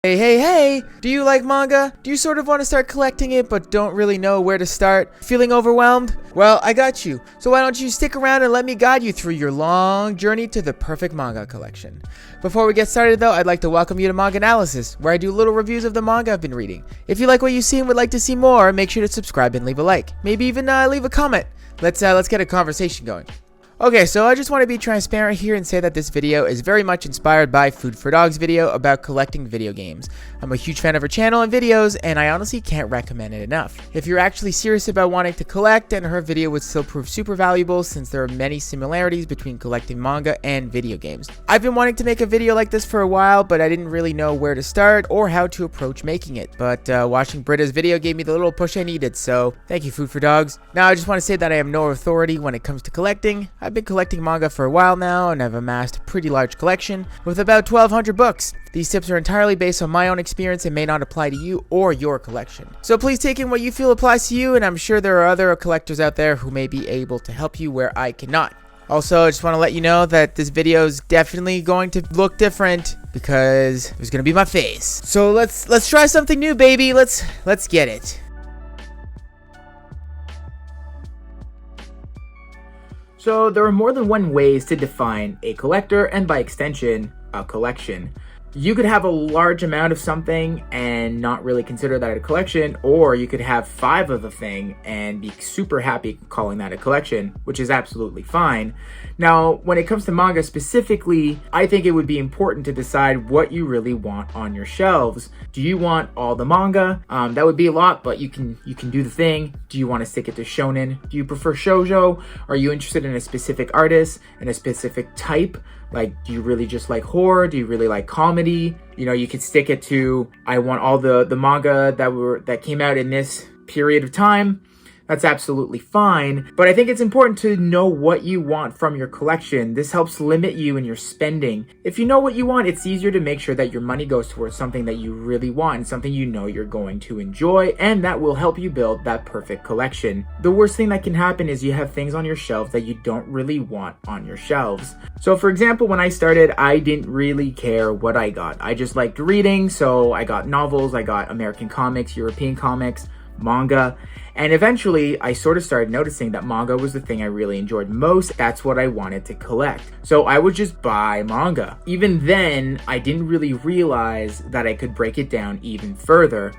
Hey, do you like manga? Do you sort of want to start collecting it but don't really know where to start? Feeling overwhelmed? Well, I got you. So why don't you stick around and let me guide you through your long journey to the perfect manga collection. Before we get started though, I'd like to welcome you to MangAnalysis, where I do little reviews of the manga I've been reading. If you like what you see and would like to see more, make sure to subscribe and leave a like. Maybe even leave a comment. Let's get a conversation going. Okay, so I just want to be transparent here and say that this video is very much inspired by Food for Dog's video about collecting video games. I'm a huge fan of her channel and videos, and I honestly can't recommend it enough. If you're actually serious about wanting to collect, then her video would still prove super valuable since there are many similarities between collecting manga and video games. I've been wanting to make a video like this for a while, but I didn't really know where to start or how to approach making it. But watching Britta's video gave me the little push I needed, so thank you, Food for Dogs. Now I just want to say that I am no authority when it comes to collecting. I've been collecting manga for a while now, and I've amassed a pretty large collection with about 1,200 books. These tips are entirely based on my own experience and may not apply to you or your collection. So please take in what you feel applies to you, and I'm sure there are other collectors out there who may be able to help you where I cannot. Also, I just want to let you know that this video is definitely going to look different because there's going to be my face. So let's try something new, baby. Let's get it. So there are more than one ways to define a collector and by extension, a collection. You could have a large amount of something and not really consider that a collection, or you could have 5 of a thing and be super happy calling that a collection, which is absolutely fine. Now, when it comes to manga specifically, I think it would be important to decide what you really want on your shelves. Do you want all the manga? That would be a lot, but you can do the thing. Do you want to stick it to shonen? Do you prefer shoujo? Are you interested in a specific artist and a specific type? Like, do you really just like horror? Do you really like comedy? You know, you could stick it to, I want all the manga that came out in this period of time. That's absolutely fine. But I think it's important to know what you want from your collection. This helps limit you in your spending. If you know what you want, it's easier to make sure that your money goes towards something that you really want and something you know you're going to enjoy, and that will help you build that perfect collection. The worst thing that can happen is you have things on your shelves that you don't really want on your shelves. So for example, when I started, I didn't really care what I got. I just liked reading, so I got novels, I got American comics, European comics, manga, and eventually I sort of started noticing that manga was the thing I really enjoyed most. That's what I wanted to collect. So I would just buy manga. Even then, I didn't really realize that I could break it down even further.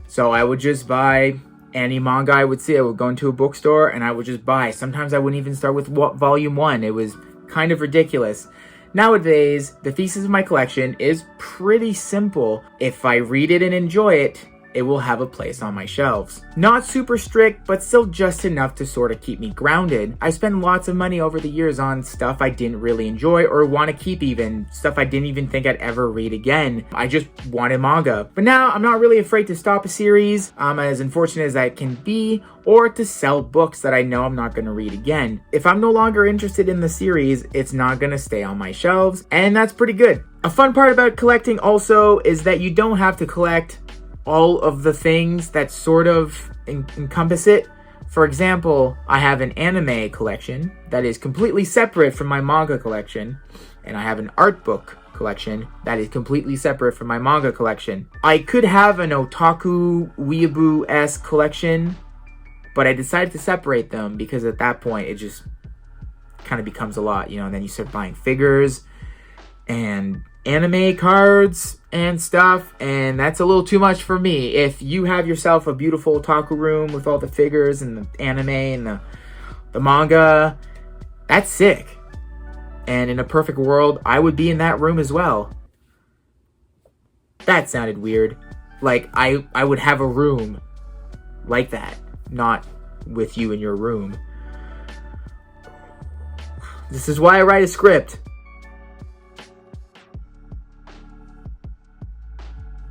So I would just buy any manga I would see. I would go into a bookstore and I would just buy. Sometimes I wouldn't even start with volume 1. It was kind of ridiculous. Nowadays, the thesis of my collection is pretty simple. If I read it and enjoy it, it will have a place on my shelves. Not super strict, but still just enough to sort of keep me grounded. I spent lots of money over the years on stuff I didn't really enjoy or want to keep, even stuff I didn't even think I'd ever read again. I just wanted manga. But now I'm not really afraid to stop a series, as unfortunate as that can be, or to sell books that I know I'm not going to read again. If I'm no longer interested in the series, it's not going to stay on my shelves, and that's pretty good. A fun part about collecting also is that you don't have to collect all of the things that sort of encompass it. For example, I have an anime collection that is completely separate from my manga collection, and I have an art book collection that is completely separate from my manga collection. I could have an otaku weeaboo-esque collection, but I decided to separate them because at that point it just kind of becomes a lot, and then you start buying figures and anime cards and stuff, and that's a little too much for me. If you have yourself a beautiful otaku room with all the figures and the anime and the manga, that's sick. And in a perfect world, I would be in that room as well. That sounded weird. Like, I would have a room like that, not with you in your room. This is why I write a script.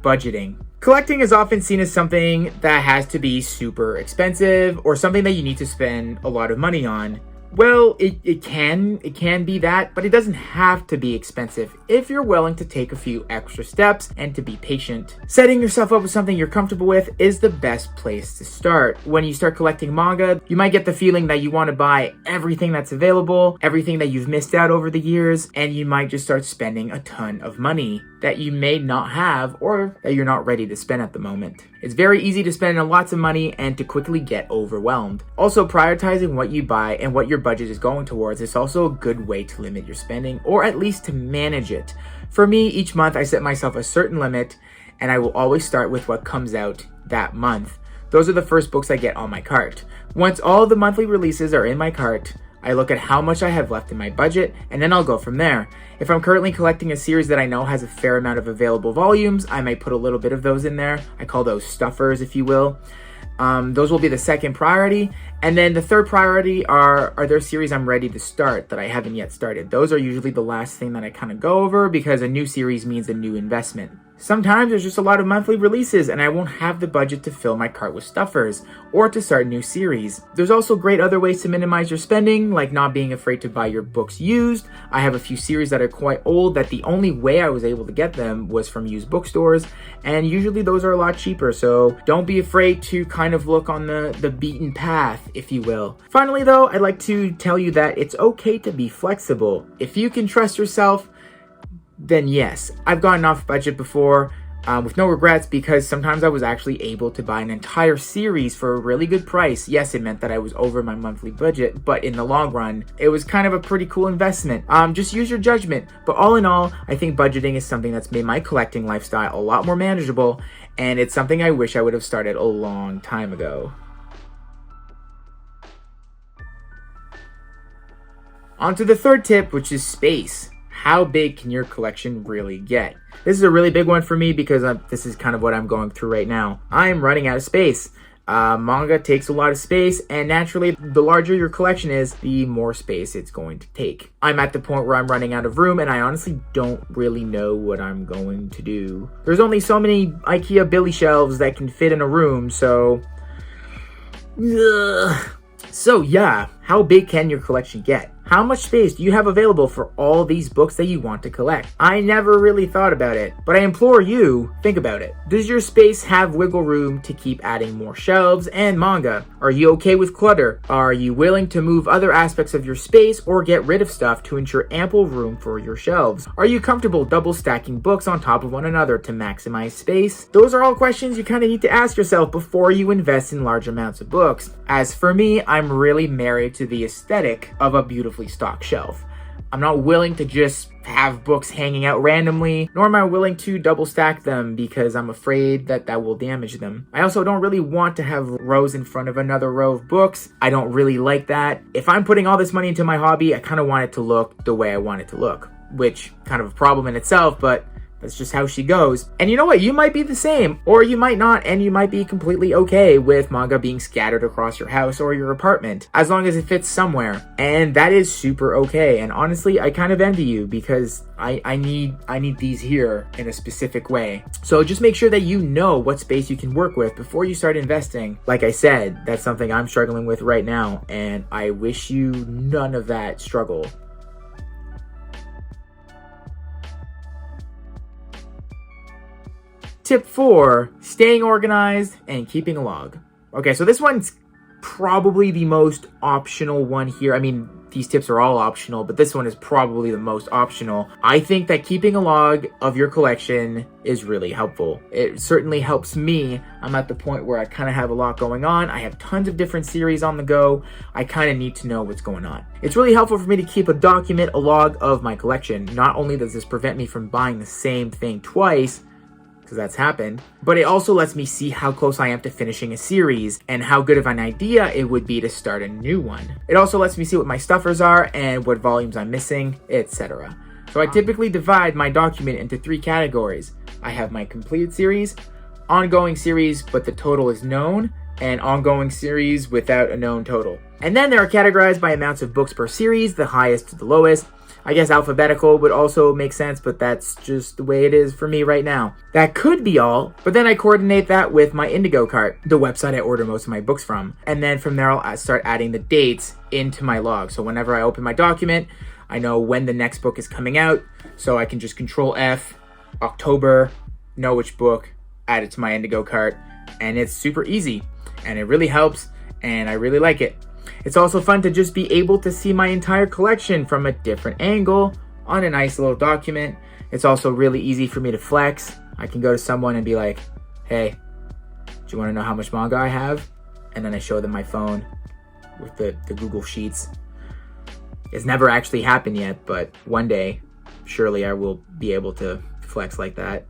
Budgeting. Collecting is often seen as something that has to be super expensive or something that you need to spend a lot of money on. Well, it can be that, but it doesn't have to be expensive if you're willing to take a few extra steps and to be patient. Setting yourself up with something you're comfortable with is the best place to start. When you start collecting manga, you might get the feeling that you want to buy everything that's available, everything that you've missed out over the years, and you might just start spending a ton of money that you may not have or that you're not ready to spend at the moment. It's very easy to spend lots of money and to quickly get overwhelmed. Also, prioritizing what you buy and what your budget is going towards is also a good way to limit your spending, or at least to manage it. For me, each month I set myself a certain limit, and I will always start with what comes out that month. Those are the first books I get on my cart. Once all the monthly releases are in my cart, I look at how much I have left in my budget, and then I'll go from there. If I'm currently collecting a series that I know has a fair amount of available volumes, I might put a little bit of those in there. I call those stuffers, if you will. Those will be the second priority. And then the third priority are there series I'm ready to start that I haven't yet started. Those are usually the last thing that I kind of go over, because a new series means a new investment. Sometimes there's just a lot of monthly releases and I won't have the budget to fill my cart with stuffers or to start new series. There's also great other ways to minimize your spending, like not being afraid to buy your books used. I have a few series that are quite old that the only way I was able to get them was from used bookstores, and usually those are a lot cheaper, so don't be afraid to kind of look on the beaten path, if you will. Finally though, I'd like to tell you that it's okay to be flexible. If you can trust yourself, then yes, I've gotten off budget before with no regrets, because sometimes I was actually able to buy an entire series for a really good price. Yes, it meant that I was over my monthly budget, but in the long run, it was kind of a pretty cool investment. Just use your judgment. But all in all, I think budgeting is something that's made my collecting lifestyle a lot more manageable, and it's something I wish I would have started a long time ago. On to the third tip, which is space. How big can your collection really get? This is a really big one for me because this is kind of what I'm going through right now. I'm running out of space. Manga takes a lot of space, and naturally, the larger your collection is, the more space it's going to take. I'm at the point where I'm running out of room, and I honestly don't really know what I'm going to do. There's only so many IKEA Billy shelves that can fit in a room, so... So yeah, how big can your collection get? How much space do you have available for all these books that you want to collect? I never really thought about it, but I implore you, think about it. Does your space have wiggle room to keep adding more shelves and manga? Are you okay with clutter? Are you willing to move other aspects of your space or get rid of stuff to ensure ample room for your shelves? Are you comfortable double stacking books on top of one another to maximize space? Those are all questions you kind of need to ask yourself before you invest in large amounts of books. As for me, I'm really married to the aesthetic of a beautifully stocked shelf. I'm not willing to just have books hanging out randomly, nor am I willing to double stack them because I'm afraid that will damage them. I also don't really want to have rows in front of another row of books. I don't really like that. If I'm putting all this money into my hobby, I kind of want it to look the way I want it to look, which kind of a problem in itself, but that's just how she goes. And you know what? You might be the same, or you might not, and you might be completely okay with manga being scattered across your house or your apartment, as long as it fits somewhere. And that is super okay. And honestly, I kind of envy you because I need these here in a specific way. So just make sure that you know what space you can work with before you start investing. Like I said, that's something I'm struggling with right now, and I wish you none of that struggle. Tip 4, staying organized and keeping a log. Okay, so this one's probably the most optional one here. I mean, these tips are all optional, but this one is probably the most optional. I think that keeping a log of your collection is really helpful. It certainly helps me. I'm at the point where I kind of have a lot going on. I have tons of different series on the go. I kind of need to know what's going on. It's really helpful for me to keep a log of my collection. Not only does this prevent me from buying the same thing twice, because that's happened, but it also lets me see how close I am to finishing a series and how good of an idea it would be to start a new one. It also lets me see what my stuffers are and what volumes I'm missing, etc. So I typically divide my document into 3 categories. I have my completed series, ongoing series but the total is known, and ongoing series without a known total. And then they are categorized by amounts of books per series, the highest to the lowest. I guess alphabetical would also make sense, but that's just the way it is for me right now. That could be all, but then I coordinate that with my Indigo cart, the website I order most of my books from. And then from there, I'll start adding the dates into my log. So whenever I open my document, I know when the next book is coming out, so I can just Control F, October, know which book, add it to my Indigo cart, and it's super easy, and it really helps, and I really like it. It's also fun to just be able to see my entire collection from a different angle on a nice little document. It's also really easy for me to flex. I can go to someone and be like, hey, do you want to know how much manga I have? And then I show them my phone with the Google Sheets. It's never actually happened yet, but one day, surely I will be able to flex like that.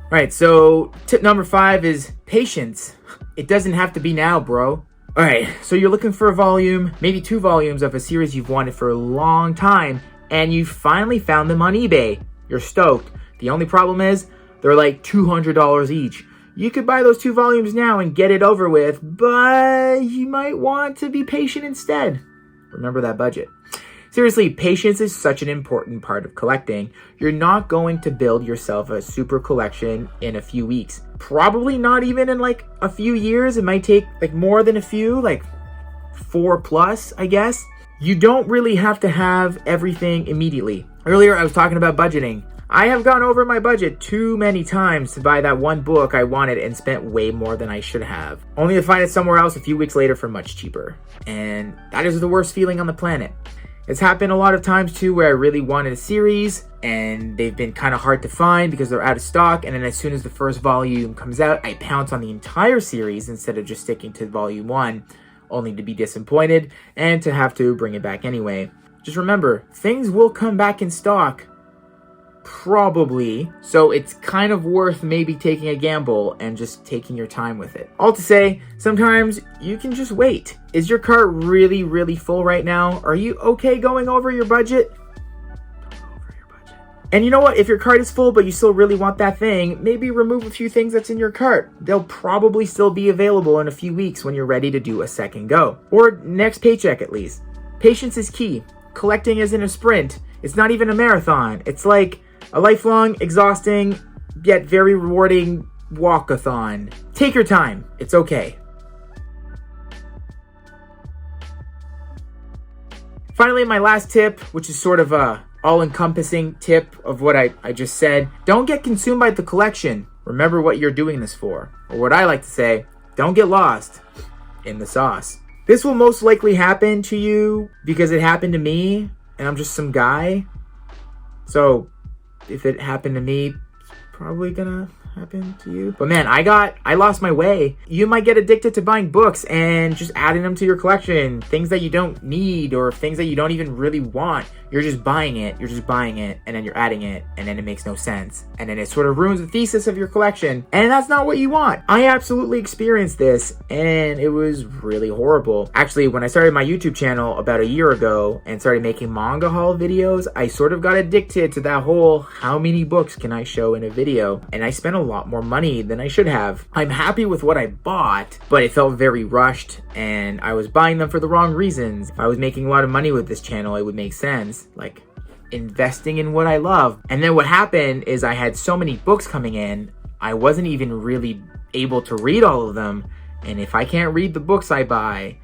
All right, so tip number 5 is patience. It doesn't have to be now, bro. All right, so you're looking for a volume, maybe 2 volumes of a series you've wanted for a long time, and you finally found them on eBay. You're stoked. The only problem is they're like $200 each. You could buy those 2 volumes now and get it over with, but you might want to be patient instead. Remember that budget. Seriously, patience is such an important part of collecting. You're not going to build yourself a super collection in a few weeks. Probably not even in like a few years. It might take like more than a few, like 4+, I guess. You don't really have to have everything immediately. Earlier, I was talking about budgeting. I have gone over my budget too many times to buy that one book I wanted and spent way more than I should have, only to find it somewhere else a few weeks later for much cheaper. And that is the worst feeling on the planet. It's happened a lot of times too where I really wanted a series and they've been kind of hard to find because they're out of stock, and then as soon as the first volume comes out, I pounce on the entire series instead of just sticking to volume 1, only to be disappointed and to have to bring it back anyway. Just remember, things will come back in stock. Probably. So it's kind of worth maybe taking a gamble and just taking your time with it. All to say, sometimes you can just wait. Is your cart really, really full right now? Are you okay going over your budget? Don't go over your budget. And you know what? If your cart is full but you still really want that thing, maybe remove a few things that's in your cart. They'll probably still be available in a few weeks when you're ready to do a second go. Or next paycheck at least. Patience is key. Collecting isn't a sprint. It's not even a marathon. It's like a lifelong, exhausting, yet very rewarding walkathon. Take your time. It's okay. Finally, my last tip, which is sort of a all-encompassing tip of what I just said. Don't get consumed by the collection. Remember what you're doing this for. Or what I like to say, don't get lost in the sauce. This will most likely happen to you because it happened to me, and I'm just some guy. So if it happened to me, it's probably gonna happen to you. But man, I lost my way. You might get addicted to buying books and just adding them to your collection. Things that you don't need or things that you don't even really want. You're just buying it, and then you're adding it, and then it makes no sense. And then it sort of ruins the thesis of your collection. And that's not what you want. I absolutely experienced this, and it was really horrible. Actually, when I started my YouTube channel about a year ago and started making manga haul videos, I sort of got addicted to that whole how many books can I show in a video? And I spent a lot more money than I should have. I'm happy with what I bought, but it felt very rushed, and I was buying them for the wrong reasons. If I was making a lot of money with this channel, it would make sense. Like investing in what I love. And then what happened is I had so many books coming in, I wasn't even really able to read all of them. And if I can't read the books I buy,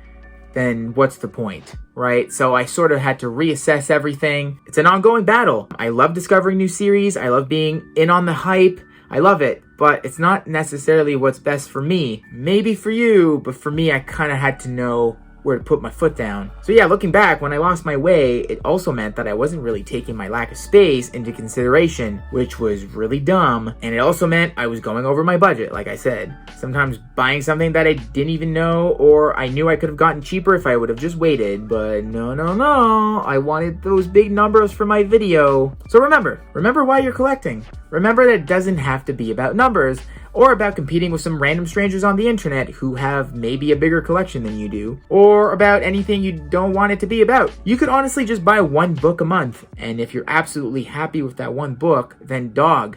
then what's the point, right? So I sort of had to reassess everything. It's an ongoing battle. I love discovering new series. I love being in on the hype. I love it, but it's not necessarily what's best for me. Maybe for you, but for me, I kind of had to know where to put my foot down. So yeah, looking back, when I lost my way, it also meant that I wasn't really taking my lack of space into consideration, which was really dumb. And it also meant I was going over my budget, like I said. Sometimes buying something that I didn't even know, or I knew I could have gotten cheaper if I would have just waited. But no, I wanted those big numbers for my video. So remember why you're collecting. Remember that it doesn't have to be about numbers, or about competing with some random strangers on the internet who have maybe a bigger collection than you do, or about anything you don't want it to be about. You could honestly just buy one book a month, and if you're absolutely happy with that one book, then dog,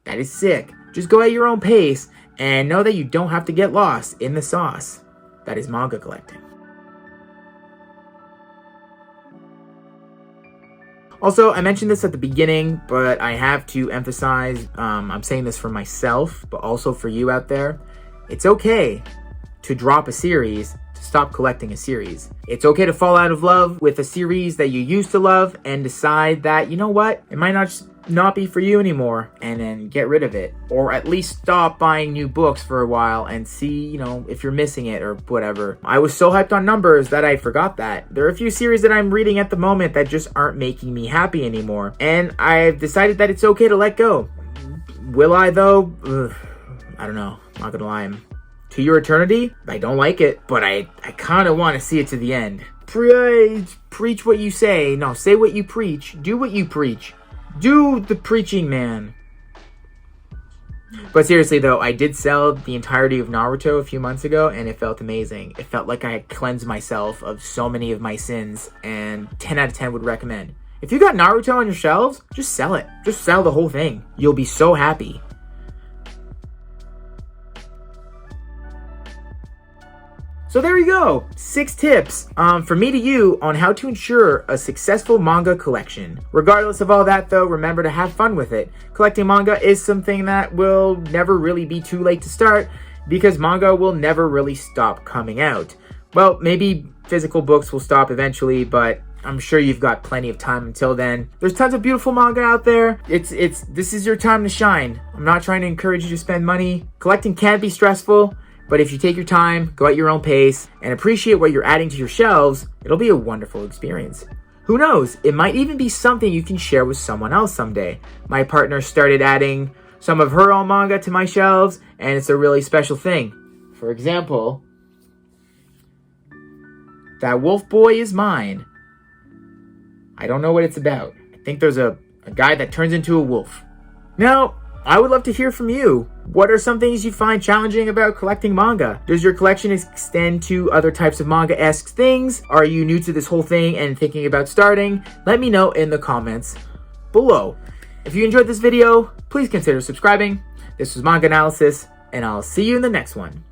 that is sick. Just go at your own pace, and know that you don't have to get lost in the sauce that is manga collecting. Also, I mentioned this at the beginning, but I have to emphasize, I'm saying this for myself, but also for you out there. It's okay to drop a series, to stop collecting a series. It's okay to fall out of love with a series that you used to love and decide that, you know what, it might not be for you anymore, and then get rid of it. Or at least stop buying new books for a while and see, if you're missing it or whatever. I was so hyped on numbers that I forgot that. There are a few series that I'm reading at the moment that just aren't making me happy anymore. And I've decided that it's okay to let go. Will I though? Ugh, I don't know. I'm not gonna lie. To Your Eternity, I don't like it, but I kind of want to see it to the end. Preach what you say. No, say what you preach. Do what you preach. Do the preaching, man. But seriously though, I did sell the entirety of Naruto a few months ago, and it felt amazing. It felt like I had cleansed myself of so many of my sins, and 10 out of 10 would recommend. If you got Naruto on your shelves, just sell it. Just sell the whole thing. You'll be so happy. So there you go, 6 tips from me to you on how to ensure a successful manga collection. Regardless of all that though, remember to have fun with it. Collecting manga is something that will never really be too late to start, because manga will never really stop coming out. Well, maybe physical books will stop eventually, but I'm sure you've got plenty of time until then. There's tons of beautiful manga out there. This is your time to shine. I'm not trying to encourage you to spend money. Collecting can be stressful, but if you take your time, go at your own pace, and appreciate what you're adding to your shelves, it'll be a wonderful experience. Who knows, it might even be something you can share with someone else someday. My partner started adding some of her own manga to my shelves, and it's a really special thing. For example, That Wolf Boy Is Mine. I don't know what it's about. I think there's a guy that turns into a wolf. Now, I would love to hear from you. What are some things you find challenging about collecting manga? Does your collection extend to other types of manga-esque things? Are you new to this whole thing and thinking about starting? Let me know in the comments below. If you enjoyed this video, please consider subscribing. This was MangAnalysis, and I'll see you in the next one.